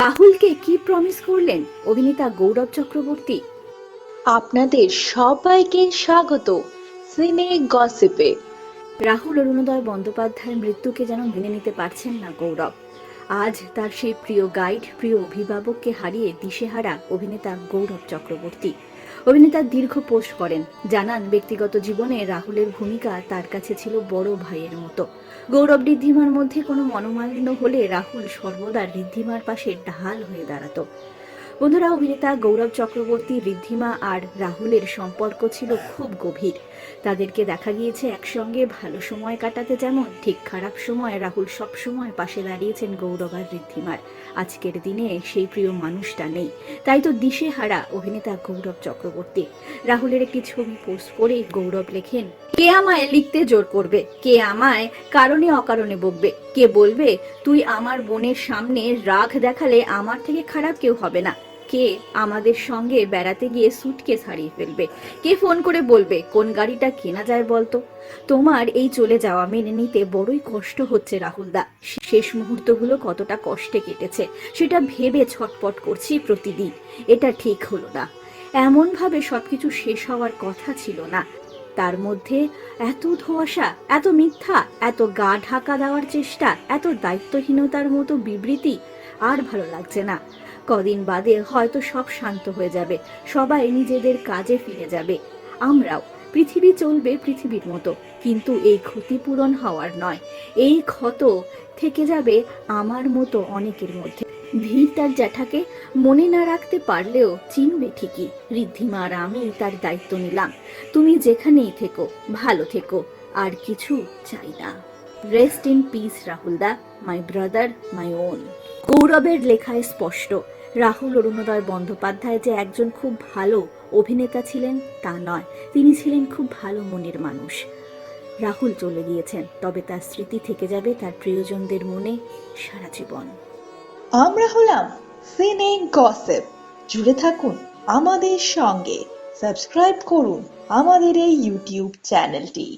রাহুলকে কি প্রমিস করলেন অভিনেতা গৌরব চক্রবর্তী? আপনাদের সবাইকে স্বাগত সিনে গসিপে। রাহুল অরুণোদয় বন্দ্যোপাধ্যায়ের মৃত্যুকে যেন মেনে নিতে পারছেন না গৌরব। আজ তার সেই প্রিয় গাইড, প্রিয় অভিভাবককে হারিয়ে দিশেহারা অভিনেতা গৌরব চক্রবর্তী। অভিনেতা দীর্ঘ পোস্ট করেন, জানান ব্যক্তিগত জীবনে রাহুলের ভূমিকা তার কাছে ছিল বড় ভাইয়ের মতো। গৌরব ঋদ্ধিমার মধ্যে কোনো মনোমালিন্য হলে রাহুল সর্বদা ঋদ্ধিমার পাশে ঢাল হয়ে দাঁড়াতো। বন্ধুরা, অভিনেতা গৌরব চক্রবর্তী, ঋদ্ধিমা আর রাহুলের সম্পর্ক ছিল খুব গভীর। তাদেরকে দেখা গিয়েছে একসঙ্গে ভালো সময় কাটাতে, যেমন ঠিক খারাপ সময় রাহুল সব সময় পাশে দাঁড়িয়েছেন গৌরব আর ঋদ্ধিমার। আজকের দিনে সেই প্রিয় মানুষটা নেই, তাই তো দিশেহারা অভিনেতা গৌরব চক্রবর্তী। রাহুলের একটি ছবি পোস্ট করে গৌরব লেখেন, কে আমায় লিখতে জোর করবে, কে আমায় কারণে অকারণে বকবে, কে বলবে তুই আমার বোনের সামনে রাগ দেখালে আমার থেকে খারাপ কেউ হবে না, কে আমাদের সঙ্গে বেড়াতে গিয়ে সুটকেস হারিয়ে ফেলবে, কে ফোন করে বলবে কোন গাড়িটা কেনা যায় বলতো। তোমার এই চলে যাওয়া মেনে নিতে বড়ই কষ্ট হচ্ছে রাহুলদা। শেষ মুহূর্তগুলো কতটা কষ্টে কেটেছে সেটা ভেবে ছটপট করছি প্রতিদিন। এটা ঠিক হলো না, এমন ভাবে সবকিছু শেষ হওয়ার কথা ছিল না। তার মধ্যে এত ধোঁয়াশা, এত মিথ্যা, এত গা ঢাকা দেওয়ার চেষ্টা, এত দায়িত্বহীনতার মতো বিবৃতি। আর ভালো লাগছে না। কদিন বাদে হয়তো সব শান্ত হয়ে যাবে, সবাই নিজেদের কাজে ফিরে যাবে, আমরাও। পৃথিবী চলবে পৃথিবীর মতো, কিন্তু এই ক্ষতিপূরণ হওয়ার নয়। এই ক্ষত থেকে যাবে আমার মতো অনেকের মধ্যে। ধীর তার জ্যাঠাকে মনে না রাখতে পারলেও চিনবে ঠিকই। ঋদ্ধিমা আর আমি তার দায়িত্ব নিলাম। তুমি যেখানেই থেকো ভালো থেকো, আর কিছু চাই না। রেস্ট ইন পিস রাহুলদা, মাই ব্রাদার, মাই ওন। গৌরবের লেখায় স্পষ্ট, রাহুল অরুণোদয় বন্দ্যোপাধ্যায় যে একজন খুব ভালো অভিনেতা ছিলেন তা নয়, তিনি ছিলেন খুব ভালো মনের মানুষ। রাহুল চলে গিয়েছেন, তবে তার স্মৃতি থেকে যাবে তার প্রিয়জনদের মনে সারা জীবন। আমরা হলাম সিনে গসিপ। জুড়ে থাকুন আমাদের সঙ্গে, সাবস্ক্রাইব করুন আমাদের এই ইউটিউব চ্যানেলটি।